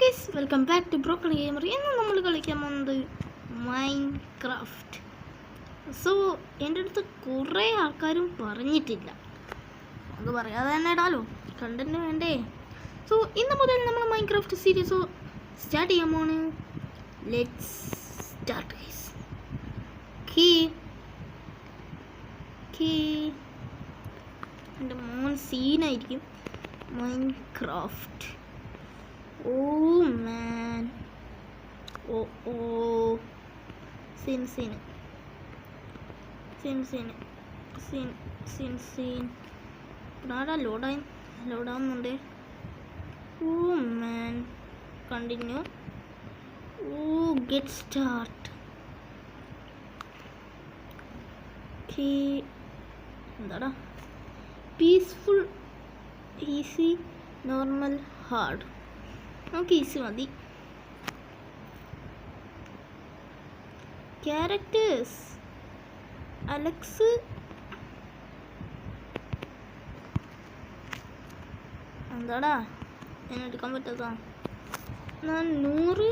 Guys welcome back to Broken Gamer. ഇന്ന് നമ്മൾ കളിക്കാൻ പോകുന്നത് മൈൻക്രാഫ്റ്റ്. സോ എൻ്റെ അടുത്ത് കുറേ ആൾക്കാരും പറഞ്ഞിട്ടില്ല, അത് പറയാതെ തന്നെ ഇടാലോ, കണ്ടന്റ് വേണ്ടേ. സോ ഇന്ന് മുതൽ നമ്മൾ മൈൻക്രാഫ്റ്റ് സീരീസ് സ്റ്റാർട്ട് ചെയ്യാൻ പോണ്. Let's start guys. എൻ്റെ മോൻ സീനായിരിക്കും Minecraft. Oh man. Scene. Nada load ആവുന്നുണ്ട്. Oh man. Continue. Oh, get start. Okay. എന്താടാ? Peaceful, easy, normal, hard. നമുക്ക് ഈസി മതി. ക്യാരക്ടേഴ്സ് അലക്സ്, എന്താടാ എന്നെടുക്കാൻ പറ്റാത്ത? ഞാൻ 100,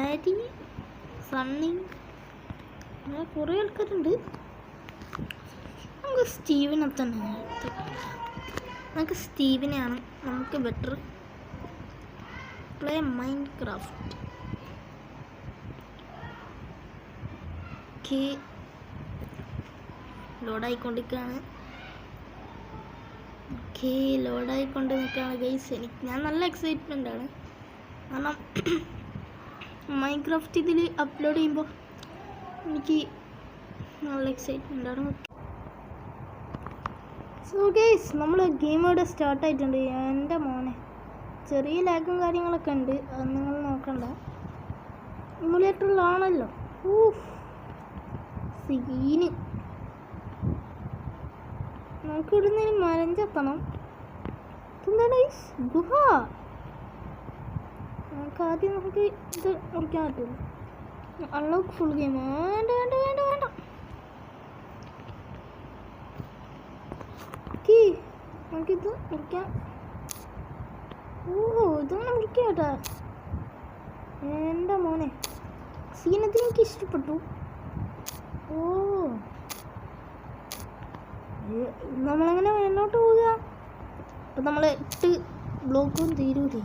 ആരി, സണ്ണി, അങ്ങനെ കുറേ ആൾക്കാരുണ്ട്. നമുക്ക് സ്റ്റീവിനെ തന്നെ, നമുക്ക് സ്റ്റീവിനെയാണ് നമുക്ക് ബെറ്റർ. Play Minecraft. ലോഡായിക്കൊണ്ടിരിക്കുകയാണ്. ലോഡായിക്കൊണ്ട് നിൽക്കുകയാണ് ഗൈസ്. ഞാൻ നല്ല എക്സൈറ്റ്മെൻ്റ് ആണ്, കാരണം മൈൻക്രാഫ്റ്റ് ഇതിൽ അപ്ലോഡ് ചെയ്യുമ്പോൾ എനിക്ക് നല്ല എക്സൈറ്റ്മെൻ്റ് ആണ്. സോ ഗൈസ്, നമ്മൾ ഗെയിം ഇവിടെ സ്റ്റാർട്ടായിട്ടുണ്ട്. എൻ്റെ മോനെ ചെറിയ ലാഗും കാര്യങ്ങളൊക്കെ ഉണ്ട്, അത് നിങ്ങൾ നോക്കണ്ട. ഇമുലേറ്ററിലാണല്ലോ. സീന്. നമുക്ക് ഇവിടുന്ന് മരം ചത്തണം. എന്താണ് ഗുഹ? നമുക്ക് ഇത് മുറിക്കാൻ പറ്റുള്ളൂ. Unlock full game. വേണ്ട. നമുക്കിത് മുറിക്കാം. ഇതൊന്നും മുറിക്കാട്ടാ. എൻ്റെ മോനെ സീനത്തിൽ എനിക്ക് ഇഷ്ടപ്പെട്ടു. നമ്മളെങ്ങനെ മുന്നോട്ട് പോവുക? അപ്പം നമ്മൾ 8 ബ്ലോക്കും തീരൂലേ.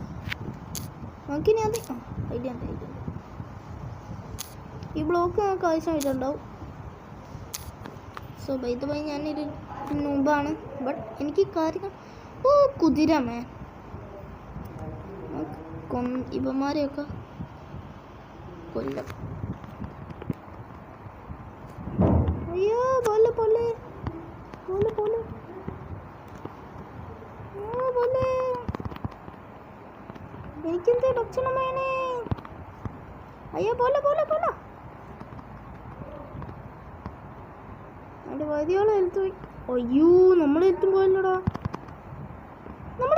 നമുക്കിനി അത് ഐഡിയ ഈ ബ്ലോക്ക് നമുക്ക് ആവശ്യമായിട്ടുണ്ടാവും. സോ ബൈ ദ ബൈ, ഞാനൊരു മുമ്പാണ്, ബട്ട് എനിക്ക് കാര്യങ്ങൾ കുതിരമേ ഇവന്മാരെയൊക്കെ കൊല്ലം. അയ്യോ പോലെ എനിക്കെന്ത് ഭക്ഷണം വേണേ? അയ്യോ പോലെ അതിൻ്റെ വൈദ്യോളം എഴുത്തുപോയി. അയ്യോ നമ്മൾ എത്തും പോയല്ലോടാ. നമ്മൾ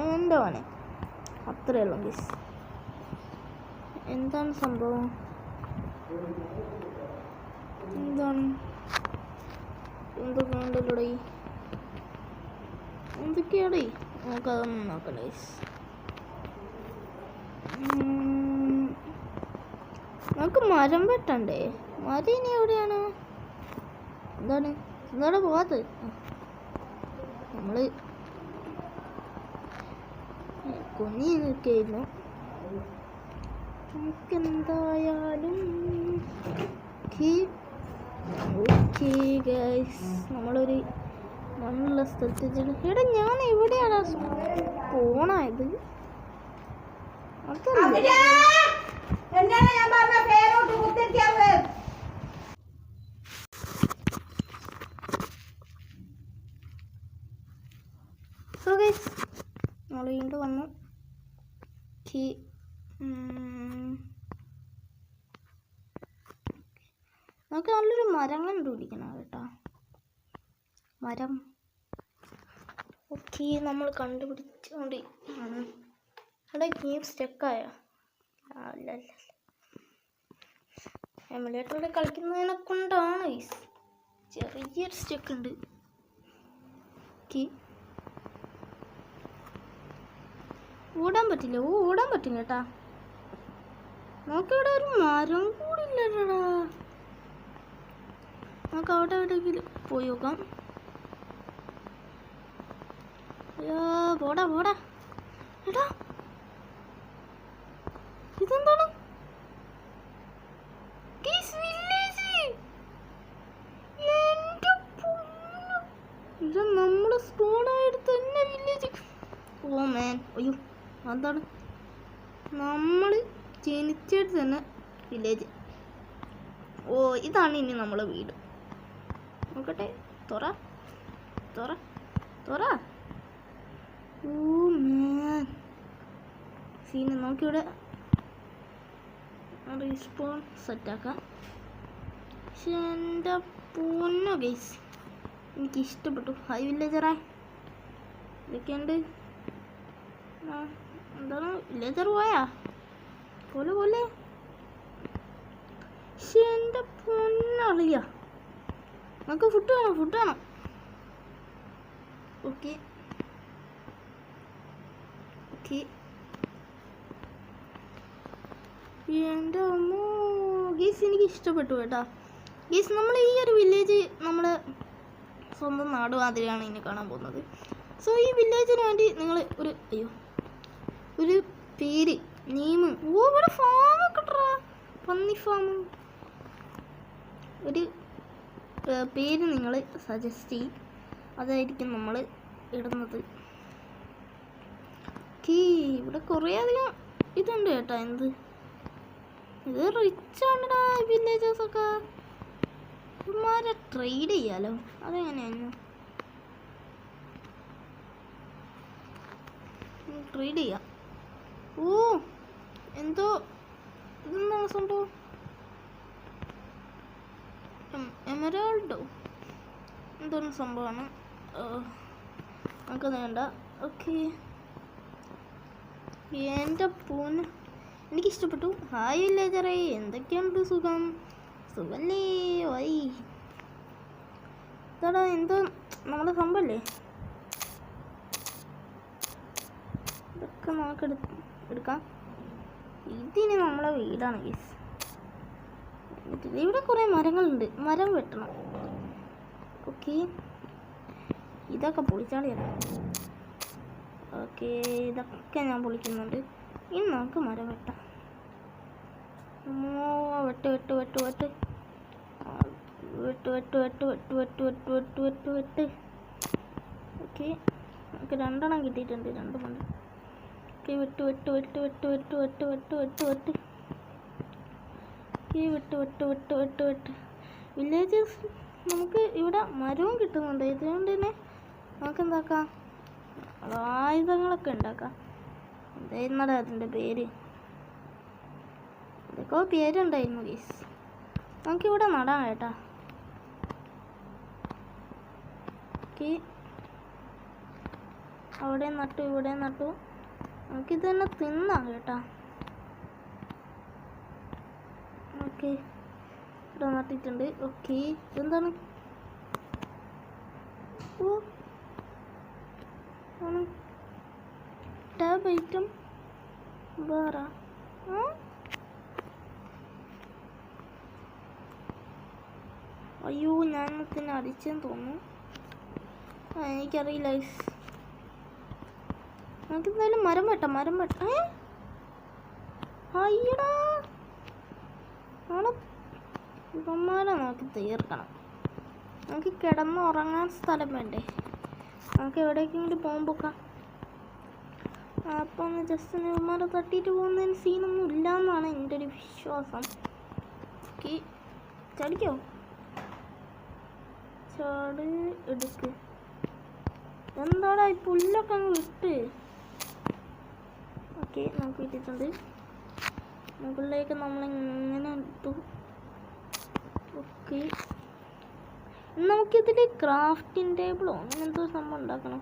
എൻ്റെ മോനെ അത്രയേ ഉള്ളൂ ഗൈസ്. എന്താണ് സംഭവം? എന്തൊക്കെയുണ്ടല്ലോടേ, എന്തൊക്കെയാടേ? നമുക്കതൊന്നും നോക്കണ്ട ഗൈസ്. നമുക്ക് മരം വെട്ടണ്ടേ? മരം ഇനി എവിടെയാണ്? എന്താണ് പോവാത്തത്? നമ്മൾ കുഞ്ഞി നിൽക്കായിരുന്നു. നമുക്കെന്തായാലും നമ്മളൊരു മണ്ണുള്ള സ്ഥലത്ത്. എടാ ഞാൻ എവിടെയാണ് പോണത്? സോ ഗൈസ്, നമ്മൾ വീണ്ടും വന്നു. നമുക്ക് നല്ലൊരു മരം കണ്ടുപിടിക്കണം കേട്ടോ. മരം നമ്മൾ കണ്ടുപിടിച്ചുകൊണ്ട് ആണ്. അവിടെ ഗെയിം സ്റ്റക്കായ? അല്ല, എമുലേറ്ററിൽ കളിക്കുന്നതിനെ കൊണ്ടാണ് ചെറിയൊരു സ്റ്റക്ക് ഉണ്ട്. ഓടാൻ പറ്റില്ല. ഓടാൻ പറ്റും കേട്ടാ. നമുക്കിവിടെ ഒരു മരം കൂടി ഇല്ലടാ. നമുക്ക് അവിടെ എവിടെയെങ്കിലും പോയി നോക്കാം. പോടാ പോടാ. എടാ ഇതെന്താണ്? ഇത് നമ്മുടെ സ്പോണായിട്ട് തന്നെ വില്ലേജ്. ഓ മാൻ, അയ്യോ എന്താണ്? നമ്മൾ ജനിച്ചിട്ട് തന്നെ വില്ലേജ്. ഓ ഇതാണ് ഇനി നമ്മളെ വീട്. നോക്കട്ടെ. തുറ തുറ തുറ. ഓ മാൻ സീന്. നമുക്കിവിടെ റീസ്പോൺ സെറ്റാക്കാം. പക്ഷെ എൻ്റെ പൊന്നോ ഗൈസ്, എനിക്കിഷ്ടപ്പെട്ടു. ഹൈ വില്ലേജറേ, ഇതൊക്കെയുണ്ട്. എന്താണ് വില്ലേജർ പോയാ പോലെ പോലെ. പക്ഷെ എൻ്റെ പൊന്നളിയ, നമുക്ക് ഫുഡ് വേണം, ഫുഡ് വേണം. Okay okay. എൻ്റെ അമ്മോ ഗീസ്, എനിക്ക് ഇഷ്ടപ്പെട്ടു കേട്ടോ ഗീസ്. നമ്മൾ ഈ ഒരു വില്ലേജ് നമ്മുടെ സ്വന്തം നാട് മാതിരിയാണ് ഇനി കാണാൻ പോകുന്നത്. സോ ഈ വില്ലേജിന് വേണ്ടി നിങ്ങൾ ഒരു പേര് നെയിം. ഓ ഇവിടെ ഫാമൊക്കെ ഇട്ടാ, പന്നി ഫാം. ഒരു പേര് നിങ്ങൾ സജസ്റ്റ് ചെയ്യും, അതായിരിക്കും നമ്മൾ ഇടുന്നത്. ഇവിടെ കുറേ അധികം ഇതുണ്ട് കേട്ടോ. എന്ത് ഇത് റിച്ച് ആണടാ വില്ലേജേഴ്സൊക്കെ. ഇവന്മാരെ ട്രേഡ് ചെയ്യാലോ. അതെങ്ങനെയാണ് ട്രേഡ് ചെയ്യാം? ഓ എന്തോ ഇതെന്താണ് സംഭവം? എമറാൾഡോ എന്തോന്ന് സംഭവമാണ്. നമുക്ക് വേണ്ട. ഓക്കെ. എൻ്റെ പൂന് എനിക്കിഷ്ടപ്പെട്ടു. ഹായ് വില്ലേജറേ, എന്തൊക്കെയുണ്ട്? സുഖം സുഖല്ലേ? വൈ ഇതാടാ എന്തോ നമ്മുടെ സംഭവല്ലേ. ഇതൊക്കെ നമുക്ക് എടുക്കാം. ഇതിന് നമ്മളെ വീടാണ് ഗീസ്. ഇവിടെ കുറേ മരങ്ങളുണ്ട്, മരം വെട്ടണം. ഓക്കെ, ഇതൊക്കെ പൊളിച്ചാളിയല്ല. ഓക്കെ, ഇതൊക്കെ ഞാൻ പൊളിക്കുന്നുണ്ട്. ഇനി നമുക്ക് മരം വെട്ടാം. വെട്ട് വെട്ട് വെട്ട് വെട്ട് വെട്ട് വെട്ട് വെട്ട് വെട്ട് വെട്ട് വെട്ട് വെട്ട് വെട്ട് വെട്ട്. ഓക്കെ, നമുക്ക് 2 കിട്ടിയിട്ടുണ്ട്, 2 മണി. ഓക്കെ, വെട്ട് വെട്ട് വെട്ട് വെട്ട് വെട്ട് വെട്ട് വെട്ട് വെട്ട് വെട്ട്. ഓക്കെ, വെട്ട് വെട്ട് വെട്ട് വെട്ട് വെട്ട്. വില്ലേജസ് നമുക്ക് ഇവിടെ മരവും കിട്ടുന്നുണ്ട്. ഇതുകൊണ്ട് തന്നെ നമുക്ക് എന്താക്കാം, ആയുധങ്ങളൊക്കെ ഉണ്ടാക്കാം. എന്തായിരുന്നടാ അതിൻ്റെ പേര്? ഇതൊക്കെ പേരുണ്ടായിരുന്നു ഗീസ്. നമുക്കിവിടെ നടാം കേട്ടാ. ഓക്കെ, അവിടെ നട്ടു, ഇവിടെ നട്ടു. നമുക്കിത് തന്നെ തിന്നാം കേട്ടാ. ഓക്കെ, ഇവിടെ നട്ടിട്ടുണ്ട്. ഓക്കെ, ഇതെന്താണ്? ഓ ആണ് ടാബ് ഐറ്റം വേറെ. അയ്യോ, ഞാൻ തന്നെ അടിച്ചെന്ന് തോന്നുന്നു. എനിക്കറിയില്ല. നമുക്കെന്തായാലും മരം വെട്ടാം, മരം വെട്ടാം. അയ്യടാ, ഇവന്മാരെ നമുക്ക് തീർക്കണം. നമുക്ക് കിടന്നുറങ്ങാൻ സ്ഥലം വേണ്ടേ? നമുക്ക് എവിടേക്കെങ്കിലും പോകുമ്പോക്കാം. അപ്പം ജസ്റ്റ് ഇവന്മാരെ തട്ടിയിട്ട് പോകുന്നതിന് സീനൊന്നും ഇല്ല എന്നാണ് എൻ്റെ ഒരു വിശ്വാസം. ഓക്കെ, ചടിക്കോ? ചാട് എടുക്ക്. എന്താടാ ഈ പുല്ലൊക്കെ അങ്ങ് വിട്ട്. ഓക്കെ, നമുക്ക് കിട്ടിയിട്ടുണ്ട്. മുകളിലേക്ക് നമ്മളിങ്ങനെ എടുത്തു. ഓക്കെ, നമുക്കിതിൽ ക്രാഫ്റ്റിംഗ് ടേബിളോ അങ്ങനെ എന്തോ സംഭവം ഉണ്ടാക്കണം.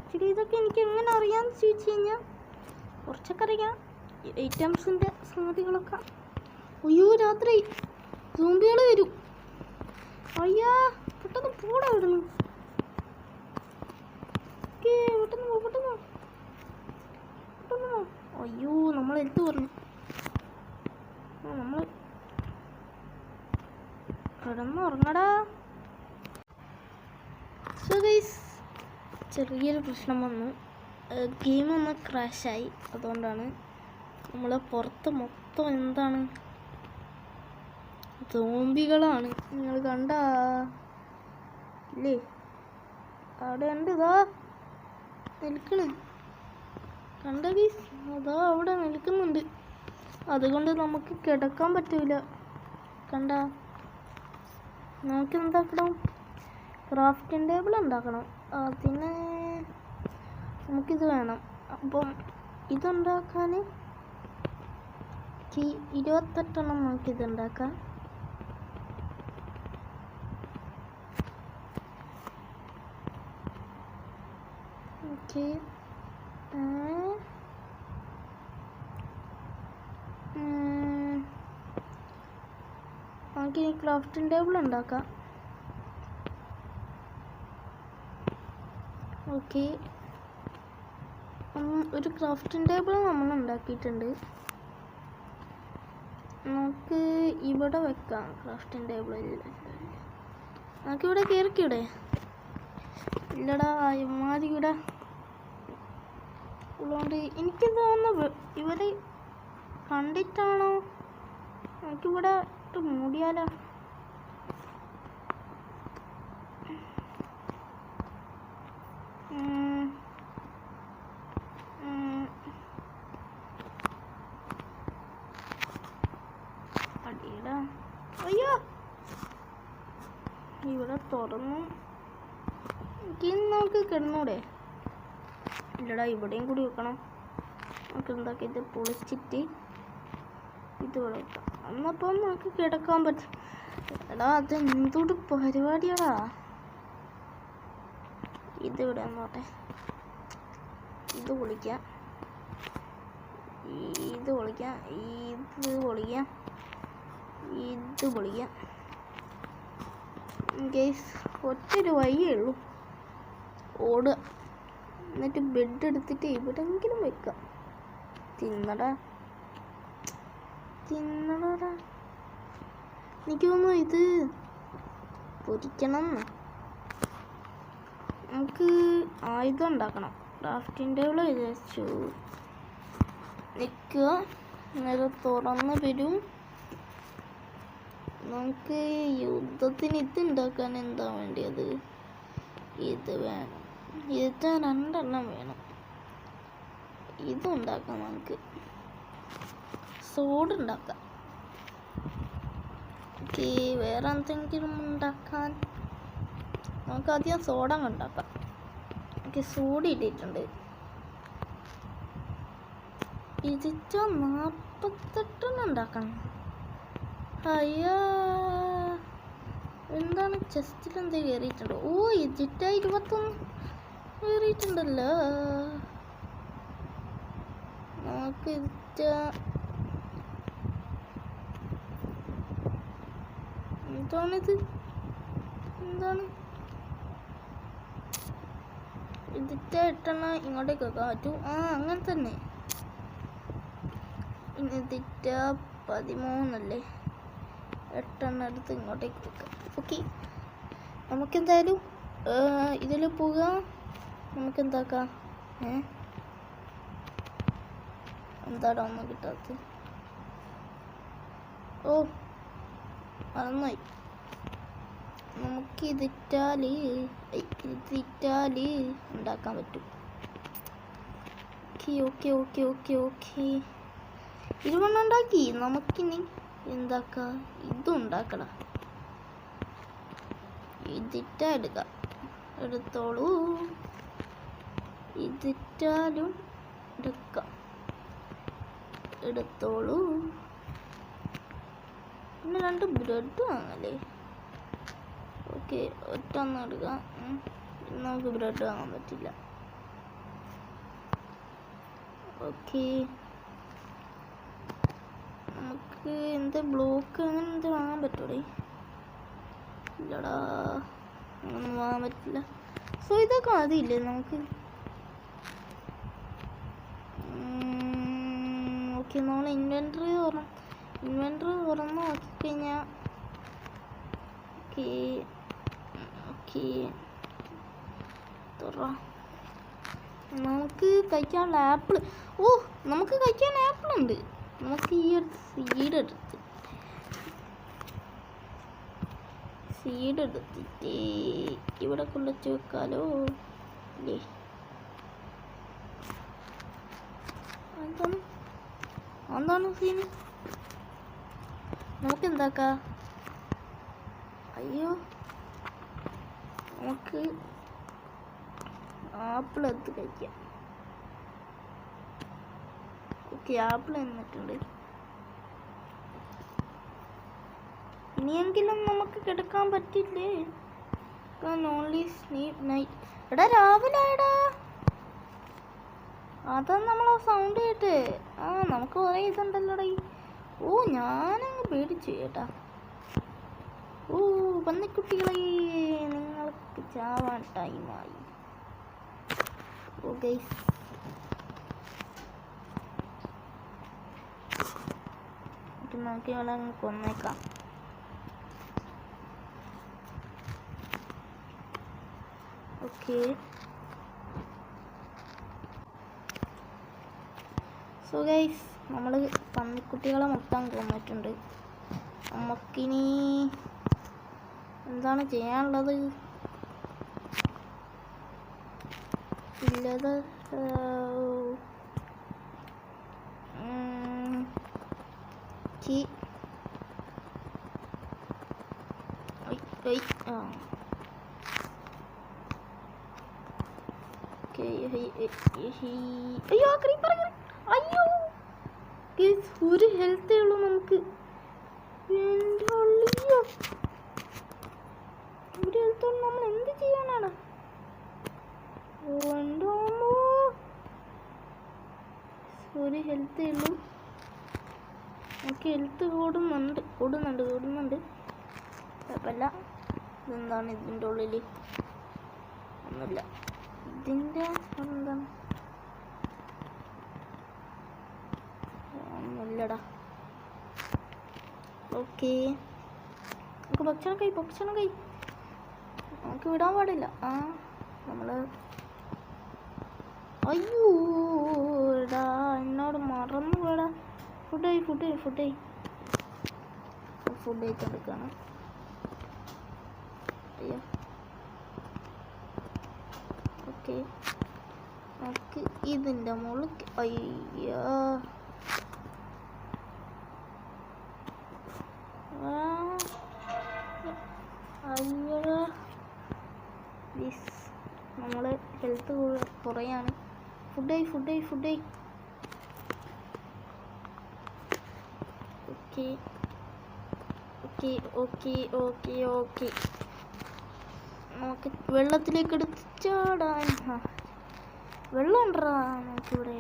ശരി, ഇതൊക്കെ എനിക്ക് എങ്ങനെ അറിയാമെന്ന് ചോദിച്ചു കഴിഞ്ഞാൽ കുറച്ചൊക്കെ അറിയാം, ഐറ്റംസിൻ്റെ സംഗതികളൊക്കെ. അയ്യോ, രാത്രി സോംബികൾ വരും. അയ്യാ, പെട്ടെന്ന് പോടാ ഇവിടുന്ന്. ഓക്കെ പെട്ടെന്ന് പെട്ടെന്ന് പെട്ടെന്ന്. അയ്യോ നമ്മൾ എടുത്തു പറഞ്ഞു. നമ്മൾ കിടന്നുറങ്ങടാ. സോ ഗൈസ്, ചെറിയൊരു പ്രശ്നം വന്നു. ഗെയിം ഒന്ന് ക്രാഷായി. അതുകൊണ്ടാണ് നമ്മൾ പുറത്ത് മൊത്തം എന്താണ് സോംബികളാണ്. നിങ്ങൾ കണ്ടാ ഇല്ലേ? അവിടെ ഉണ്ട്, ഇതാ നിൽക്കണ്. കണ്ട ഗൈസ്, അതാ അവിടെ നിൽക്കുന്നുണ്ട്. അതുകൊണ്ട് നമുക്ക് കിടക്കാൻ പറ്റൂല. കണ്ട, നമുക്ക് എന്താക്കണം? ക്രാഫ്റ്റിംഗ് ടേബിൾ ഉണ്ടാക്കണം. അതിന് നമുക്കിത് വേണം. അപ്പം ഇതുണ്ടാക്കാൻ 28 നമുക്കിതുണ്ടാക്കാം. ഓക്കെ, നമുക്കിനി ക്രാഫ്റ്റിംഗ് ടേബിൾ ഉണ്ടാക്കാം. ഓക്കെ, ഒരു ക്രാഫ്റ്റിംഗ് ടേബിൾ നമ്മൾ ഉണ്ടാക്കിയിട്ടുണ്ട്. നമുക്ക് ഇവിടെ വെക്കാം ക്രാഫ്റ്റിംഗ് ടേബിൾ. നമുക്കിവിടെ കയറിക്കൂടെ? ഇല്ലടാ, ഇമാതി ഇവിടെ ഉള്ളതുകൊണ്ട് എനിക്ക് തോന്നുന്നു ഇവർ കണ്ടിട്ടാണോ. നമുക്കിവിടെ ഇട്ട് മൂടിയാലോ? അടിയടാ. അയ്യോ, ഇവിടെ തുറന്നു. നമുക്ക് കിടന്നൂടെ? ഇല്ലടാ, ഇവിടെയും കൂടി വെക്കണം. നമുക്ക് എന്താക്കി ഇത് പൊളിച്ചിട്ട് ഇത് ഇവിടെ വെക്കാം. എന്നപ്പം നമുക്ക് കിടക്കാൻ പറ്റും. എടാ, അത് എന്തൊരു പരിപാടിയാടാ. ഇതിവിടെ നോട്ടെ. ഇത് പൊളിക്കാം, ഇത് പൊളിക്കാം, ഇത് പൊളിക്കാം, ഇത് പൊളിക്കാം. ഗൈസ്, ഒറ്റൊരു വഴിയേ ഉള്ളൂ, ഓടുക. എന്നിട്ട് ബെഡ് എടുത്തിട്ട് എവിടെങ്കിലും വെക്കാം. തിന്നടാ തിന്നടാ. എനിക്ക് തോന്നുന്നു ഇത് പൊരിക്കണം. നമുക്ക് ആയുധം ഉണ്ടാക്കണം. ക്രാഫ്റ്റിംഗ് ടേബിൾ വിചാരിച്ചു നിൽക്കുക. നേരെ തുറന്ന് വരും. നമുക്ക് യുദ്ധത്തിന് ഇത് ഉണ്ടാക്കാൻ എന്താ വേണ്ടിയത്? ഇത് വേണം. ഇത് 2 വേണം. ഇതുണ്ടാക്കാം. നമുക്ക് സോഡ് ഉണ്ടാക്കാം. ഓക്കെ, വേറെ എന്തെങ്കിലും ഉണ്ടാക്കാൻ നമുക്ക് ആദ്യം സോഡ ഉണ്ടാക്കാം. ഓക്കെ, സോഡ ഇട്ടിട്ടുണ്ട്. ഇതിട്ട് 48 ഉണ്ടാക്കണം. അയ്യാ, എന്താണ് ചെസ്റ്റിൽ എന്ത് കയറിയിട്ടുണ്ടോ? ഓ, ഇതിട്ട 21 കയറിയിട്ടുണ്ടല്ലോ. നമുക്ക് ഇതിട്ട എന്താണിത്? എന്താണ് ഇതിട്ട 8 ഇങ്ങോട്ടേക്ക് വെക്കാൻ പറ്റൂ. അങ്ങനെ തന്നെ. ഇനി ഇതിട്ട 13 8 എടുത്ത് ഇങ്ങോട്ടേക്ക് വെക്കാം. ഓക്കെ, നമുക്കെന്തായാലും ഇതിൽ പോകാം. നമുക്കെന്താക്കാം? എന്താടാ ഒന്നും കിട്ടാത്ത? ഓ, മറന്നുപോയി. നമുക്ക് ഇതിട്ടാല് ഉണ്ടാക്കാൻ പറ്റും. Okay okay okay okay okay 20 ഉണ്ടാക്കി. നമുക്കിനി എന്താക്കാം? ഇതും ഉണ്ടാക്കണം. ഇതിട്ട എടുക്കാം. എടുത്തോളൂ. ഇതിട്ടാലും എടുക്കാം. എടുത്തോളൂ. പിന്നെ 2 ബ്രെഡ് വാങ്ങല്ലേ? ഓക്കെ, ഒറ്റ എടുക്കാം. നമുക്ക് ബ്രെഡ് വാങ്ങാൻ പറ്റില്ല. ഓക്കെ, നമുക്ക് എന്ത് ബ്ലോക്ക് അങ്ങനെ എന്ത് വാങ്ങാൻ പറ്റൂടെ? ഇല്ലടാ, ഒന്നും വാങ്ങാൻ പറ്റില്ല. സോ ഇതൊക്കെ മതിയില്ലേ നമുക്ക്? ഓക്കെ, നമ്മൾ ഇൻവെൻറ്ററി തുറന്ന് നോക്കിക്കഴിഞ്ഞാൽ ഓക്കെ ഓക്കെ തുറ. നമുക്ക് കഴിക്കാനുള്ള ആപ്പിൾ, നമുക്ക് കഴിക്കാൻ ആപ്പിളുണ്ട്. നമുക്ക് ഈ ഒരു സീഡ് എടുത്തിട്ട് ഇവിടെ കൊണ്ടുവച്ച് വെക്കാലോ അല്ലേ? എന്താണ് സീൻ? നമുക്ക് എന്താക്കാം? അയ്യോ, നമുക്ക് ആപ്പിൾ എടുത്ത് കഴിക്കാം. ഓക്കെ, ആപ്പിൾ എന്നിട്ടുണ്ട്. ഇനിയെങ്കിലും നമുക്ക് കിടക്കാൻ പറ്റില്ലേ? Only sleep night. എടാ രാവിലെ ആയടാ. അതാ നമ്മളാ സൗണ്ട് കേട്ട്. നമുക്ക് കുറേ ഇതുണ്ടല്ലോടേ. ഞാനങ്ങ് പേടിച്ചു കേട്ടാ. പന്നിക്കുട്ടികളെ, നിങ്ങൾക്ക് ചാവാൻ ടൈമായി. ഗൈസ്, നമുക്ക് ഇവിടെ അങ്ങ് കൊന്നേക്കാം. ഓക്കെ, സോ ഗൈസ്, നമ്മൾ പന്നിക്കുട്ടികളെ മൊത്തം കൊന്നിട്ടുണ്ട്. നമുക്കിനി എന്താണ് ചെയ്യാനുള്ളത്? ഇല്ലത് അയ്യോ, അയ്യോ ഒരു ഹെൽത്തേ ഉള്ളൂ നമുക്ക്. ഒരു ഹെൽത്തോട് നമ്മൾ എന്ത് ചെയ്യാനാണ്? ഒരു ഹെൽത്തേ ഉള്ളൂ. നമുക്ക് ഹെൽത്ത് കൂടുന്നുണ്ട്. കുഴപ്പമില്ല. ഇതെന്താണ് ഇതിൻ്റെ ഉള്ളിൽ? ഒന്നുമില്ല. ഇതിൻ്റെ എന്താണ്? ഒന്നുമില്ലടാ. ഓക്കെ, നമുക്ക് ഭക്ഷണം കൈ നമുക്ക് വിടാൻ പാടില്ല. നമ്മൾ അയ്യോ എടാ, എന്നോട് മറന്നു പോടാ. ഫുഡ് കഴിച്ചെടുക്കണം. അയ്യോ, ഓക്കെ, നമുക്ക് ഇതിൻ്റെ മുകളിൽ അയ്യോ നമ്മൾ ഹെൽത്ത് കുറയാണ്. Food okay. നമുക്ക് വെള്ളത്തിലേക്ക് എടുത്ത് ചാടാൻ. വെള്ളം ഉണ്ടോ നമുക്കിവിടെ?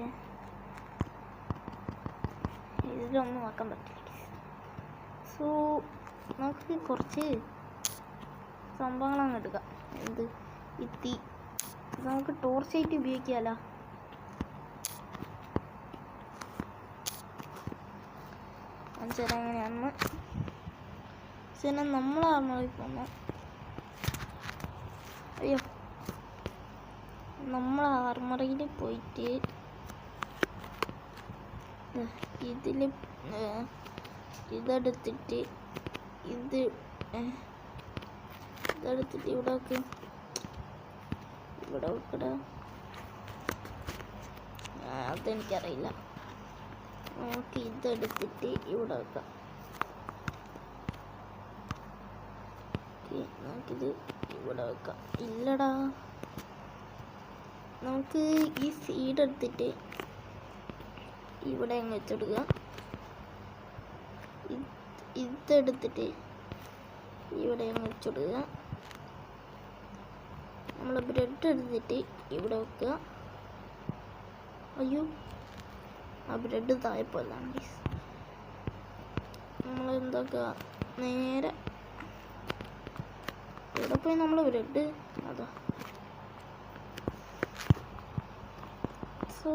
ഇതിലൊന്നും ആക്കാൻ പറ്റില്ല. സോ നമുക്ക് കുറച്ച് സംഭവങ്ങളങ്ങ് എടുക്കാം. എന്ത് ഇത്തി നമുക്ക് ടോർച്ചായിട്ട് ഉപയോഗിക്കാമല്ലോ. മനസ്സിലായി എങ്ങനെയാണെന്ന്. പിന്നെ നമ്മൾ ആർമറിൽ പോന്നു. അയ്യോ, നമ്മൾ ആർമറിയിൽ പോയിട്ട് ഇതെടുത്തിട്ട് ഇവിടെ വെക്കടാ. അതെനിക്കറിയില്ല. നമുക്ക് ഇതെടുത്തിട്ട് ഇവിടെ വെക്കാം. നമുക്കിത് ഇവിടെ വെക്കാം. ഇല്ലടാ, നമുക്ക് ഈ സീഡ് എടുത്തിട്ട് ഇവിടെ അങ്ങ് വെച്ചെടുക്കുക. ഇതെടുത്തിട്ട് ഇവിടെ അങ്ങ് വെച്ചെടുക്കുക. നമ്മൾ ബ്രെഡ് എടുത്തിട്ട് ഇവിടെ വെക്കുക. അയ്യോ, ആ ബ്രെഡ് താഴെപ്പോയതാണ്. നമ്മൾ എന്താക്കുക, നേരെ ഇവിടെ പോയി നമ്മൾ ബ്രെഡ് സോ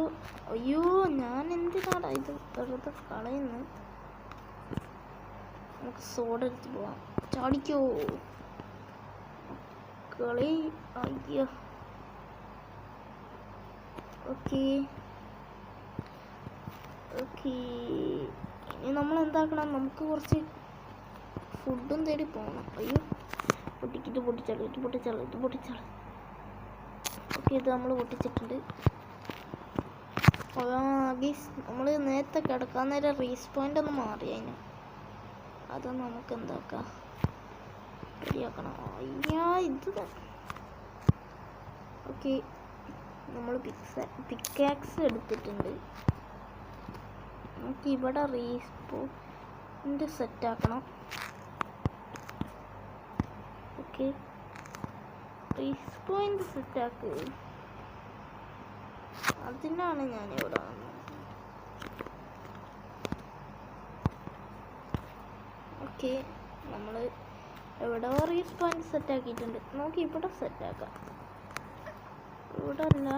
അയ്യോ ഞാൻ എന്തിനാടാ ഇത് വെറുതെ കളയുന്നത്. നമുക്ക് സോഡ എടുത്ത് പോവാം. ചാടിക്കോ കളി. അയ്യോ ഓക്കെ ഓക്കെ. ഇനി നമ്മൾ എന്താക്കണം, നമുക്ക് കുറച്ച് ഫുഡും തേടി പോകണം. അയ്യോ പൊട്ടിക്കിട്ട് പൊട്ടിച്ചാളൂ, ഇത് പൊട്ടിച്ചാളൂ, ഇത് പൊട്ടിച്ചാളൂ. ഓക്കെ ഇത് നമ്മൾ പൊട്ടിച്ചിട്ടുണ്ട്. നമ്മൾ നേരത്തെ കിടക്കാൻ നേരം റീസ്പോയിൻ്റ് ഒന്ന് മാറി അതിന്. അത് നമുക്ക് എന്താക്കാം, റെഡിയാക്കണം. അയ്യാ ഇത് ഓക്കെ നമ്മൾ പിക്കാക്സ് എടുത്തിട്ടുണ്ട്. നമുക്ക് ഇവിടെ റീസ്പോയിൻ്റ് സെറ്റാക്കണം. ഓക്കെ റീസ്പോയിൻ്റ് സെറ്റാക്ക്. അതിനാണ് ഞാനിവിടെ വന്നത്. ഓക്കെ നമ്മൾ എവിടെ റീസ്പോയിൻ്റ് സെറ്റാക്കിയിട്ടുണ്ട്. നോക്കി ഇവിടെ സെറ്റാക്കാം. ഇവിടെ അല്ല,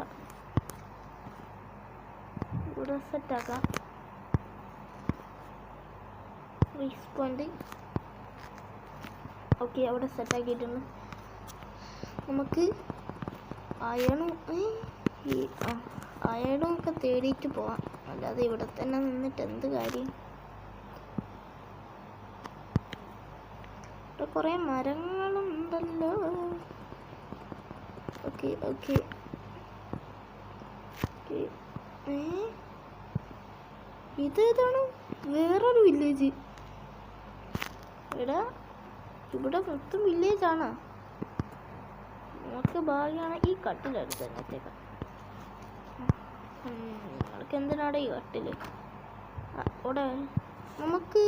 ഇവിടെ സെറ്റാക്കാം റീസ്പോയിൻ്റ്. ഓക്കെ അവിടെ സെറ്റാക്കിയിട്ടുണ്ട്. നമുക്ക് അയണും ഒക്കെ തേടിയിട്ട് പോവാം. അല്ലാതെ ഇവിടെ തന്നെ നിന്നിട്ട് എന്ത് കാര്യം. ഇവിടെ കുറേ മരങ്ങളുണ്ടല്ലോ. ഓക്കെ ഓക്കെ ഇതേതാണ് വേറൊരു വില്ലേജ്. ഇവിടെ മൊത്തം വില്ലേജാണ്. നമുക്ക് ഭാഗ്യമാണ് ഈ കട്ടിലെടുത്ത് എന്നത്തേക്കാം. നിങ്ങൾക്ക് എന്തിനാടെ ഈ കട്ടില് അവിടെ. നമുക്ക്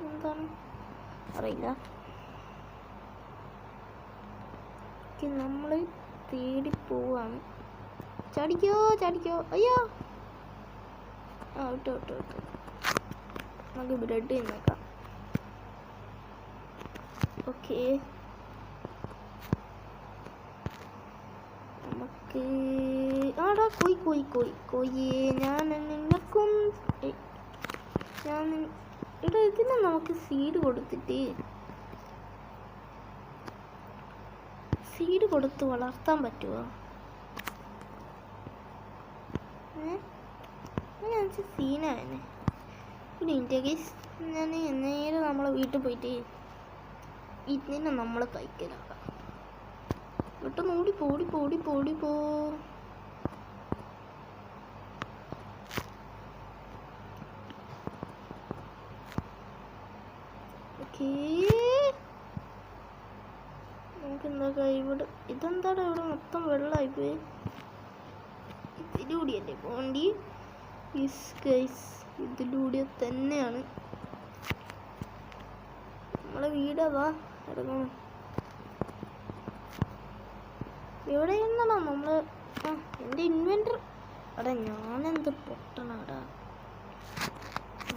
എന്താണ് അറിയില്ല. നമ്മൾ തേടി പോവാണ്. ചാടിക്കോ ചാടിക്കോ. അയ്യോ വിട്ടോ വിട്ടോ വിട്ടോ. നമുക്ക് ബ്രെഡ് തിന്നേക്കാം. ഓക്കെ നമുക്ക് ആടാ കോയി കോയി കോയി കോയിയെ ഞാൻ നിനക്കും ഇവിടെ ഇതിനെ നമുക്ക് സീഡ് കൊടുത്ത് വളർത്താൻ പറ്റുമോ? ഞാൻ സീനായനെ. പിന്നെ ഇന്ത്യ കേസ് ഞാൻ നേരെ നമ്മളെ വീട്ടിൽ പോയിട്ട് ഇതിനെ നമ്മൾ കഴിക്കലാക്കാം. പെട്ടെന്ന് ഓടിപ്പോ. ഓക്കേ നമുക്ക് എന്താ ഇവിടെ ഇതെന്താടാ ഇവിടെ മൊത്തം വെള്ളമായിപ്പോയി. ഇതിലൂടെയല്ലേ പോണ്ടി. ഇതിലൂടെ തന്നെയാണ് നമ്മളെ വീടതാ ഇറങ്ങണം. എവിടെയാണോ നമ്മള് എൻ്റെ ഇൻവെന്റർ. അടാ ഞാനെന്ത് പൊട്ടണടാ.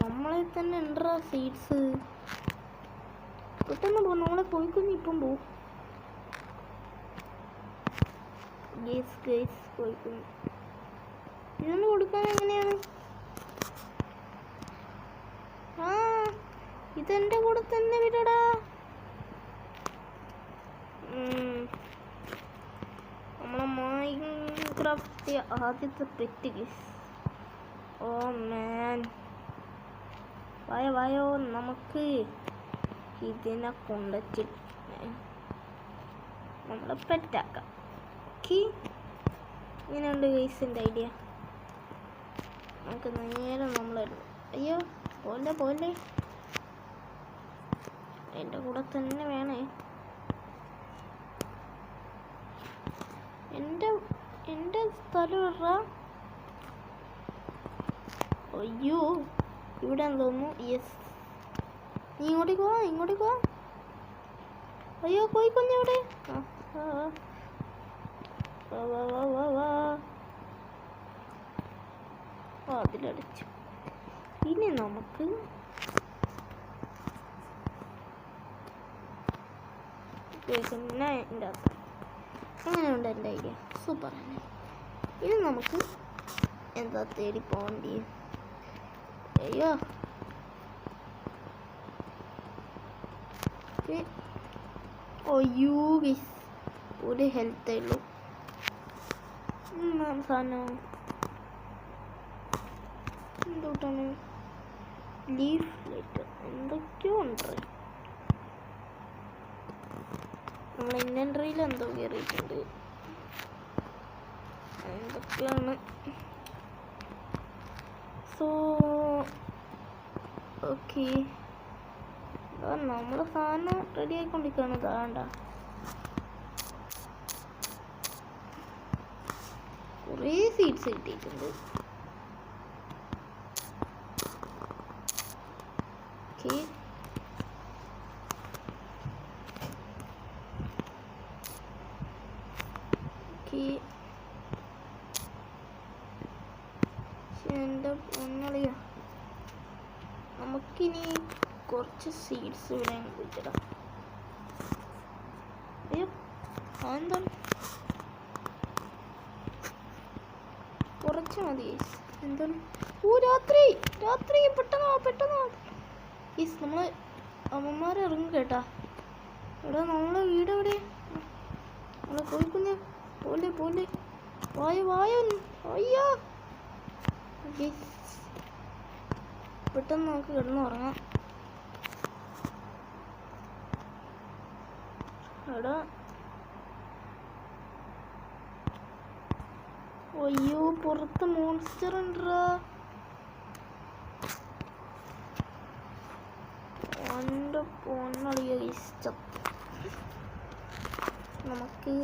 നമ്മളെ തന്നെ ഉണ്ടറാ സീഡ്സ്. പെട്ടെന്ന് പോകും. നമ്മളെ കോഴിക്കുഞ്ഞ് ഇപ്പം പോവും. കോഴിക്കുഞ്ഞ് ഇതിന് കൊടുക്കാൻ എങ്ങനെയാണ്? ഇതെന്റെ കൂടെ തന്നെ വിടടാ. നമ്മളെ മൈൻക്രാഫ്റ്റ് ആദ്യത്തെ പെറ്റ് ഗൈസ്. ഓ മാൻ വായോ നമുക്ക് ഇതിനെ കൊണ്ടിട്ട് നമ്മളെ പെറ്റാക്കാം. ഓക്കെ ഇങ്ങനെയുണ്ട് ഗൈസിൻ്റെ ഐഡിയ. നമുക്ക് നേരെ നമ്മളായിരുന്നു. അയ്യോ പോലെ എൻ്റെ കൂടെ തന്നെ വേണേ. എൻ്റെ സ്ഥലം ഇടാ. അയ്യോ ഇവിടെ തോന്നുന്നു. യെസ് നീ ഇങ്ങോട്ടേക്ക് വാ. അയ്യോ കോഴിക്കുഞ്ഞെവിടെ? അതിലടിച്ചു. ഇനി നമുക്ക് പിന്നെ എൻ്റെ അകത്ത് എങ്ങനെയുണ്ട് എൻ്റെ ഐഡിയ? സൂപ്പർ തന്നെ. ഇത് നമുക്ക് എന്താ തേടി പോകേണ്ടി? അയ്യോ അയ്യോ ഗൈസ്, ഒരു ഹെൽത്തേ ഉള്ളൂ. സാധനം എന്തോട്ടാണ്? ലീഫ് ലൈറ്റ് എന്തൊക്കെയോ ഉണ്ട്. നമ്മൾ ഇൻവെന്ററിയിൽ എന്തോ കയറിയിട്ടുണ്ട്. എന്തൊക്കെയാണ്? സോ ഓക്കെ, നമ്മുടെ സാധനം റെഡി ആയിക്കൊണ്ടിരിക്കുകയാണ്. ഇതാണ്ട കുറേ സീഡ്സ് കിട്ടിയിട്ടുണ്ട്. ഓക്കെ, എൻ്റെ പൊന്നളിയാ, നമുക്കിനി കുറച്ച് സീഡ്സ് ഇവിടെ കുഴിച്ചിടാം. അയ്യോ എന്താണ്? കുറച്ച് മതി. എന്താണ്? ഓ രാത്രി രാത്രി പെട്ടെന്ന് ഈസ് നമ്മൾ അമ്മമാരെ ഇറങ്ങും കേട്ടാ. എടാ നമ്മളെ വീട് എവിടെ? നമ്മളെ പോയിക്കുഞ്ഞ പോലെ വായോ അയ്യോ. പെട്ടെന്ന് നമുക്ക് കിടന്നുറങ്ങാം. എടാ അയ്യോ, പുറത്ത് മോൺസ്റ്റർ ഉണ്ടോ? എൻ്റെ പൊന്നളിയ ഇഷ്ടം. നമുക്ക്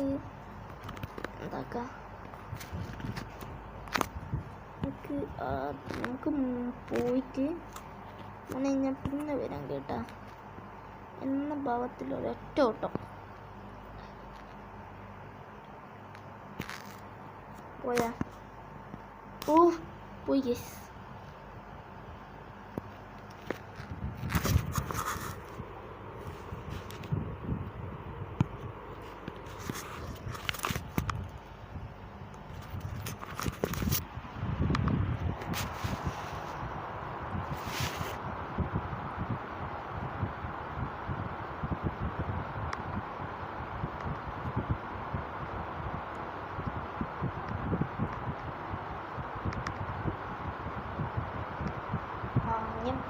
എന്താക്കാം? നമുക്ക് പോയിട്ട് ഞാൻ പിന്നെ വരാം കേട്ടാ. എന്ന ഭാവത്തിൽ ഒരൊറ്റ ഓട്ടം പോയാ. ഓ പോയി യെസ്.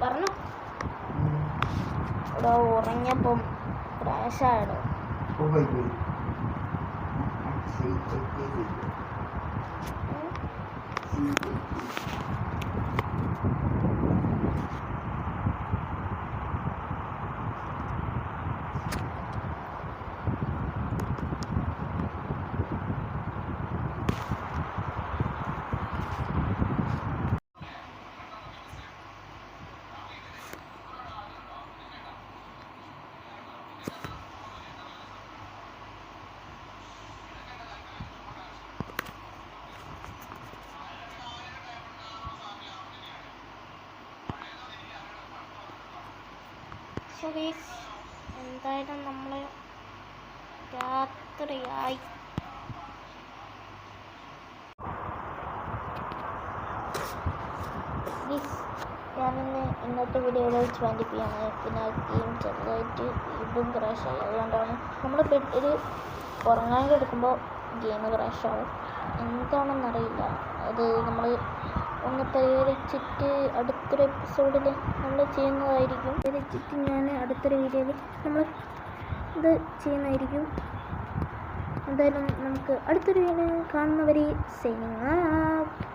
പറഞ്ഞു ഇവിടെ ഉറങ്ങിയപ്പം ക്രാഷായിടോ. എന്തായാലും നമ്മൾ രാത്രിയായി. ഞാനിന്ന് ഇന്നത്തെ വീഡിയോയുടെ വൈൻഡപ്പ് ചെയ്യാണ്. പിന്നെ ഗെയിം ചെറുതായിട്ട് വീണ്ടും ക്രാഷായി. അതുകൊണ്ടാണ് നമ്മൾ ബെഡിൽ ഉറങ്ങാൻ കിടക്കുമ്പോൾ ഗെയിം ക്രാഷാവും. എന്താണെന്നറിയില്ല. അത് നമ്മൾ ഒന്ന് പരിഹരിച്ചിട്ട് അടുത്തൊരു എപ്പിസോഡിൽ നമ്മൾ ചെയ്യുന്നതായിരിക്കും. പരിഹരിച്ചിട്ട് ഞാൻ അടുത്തൊരു വീഡിയോയിൽ നമ്മൾ ഇത് ചെയ്യുന്നതായിരിക്കും. എന്തായാലും നമുക്ക് അടുത്തൊരു വീഡിയോ കാണുന്നവരെ സൈനിങ് ഔട്ട്.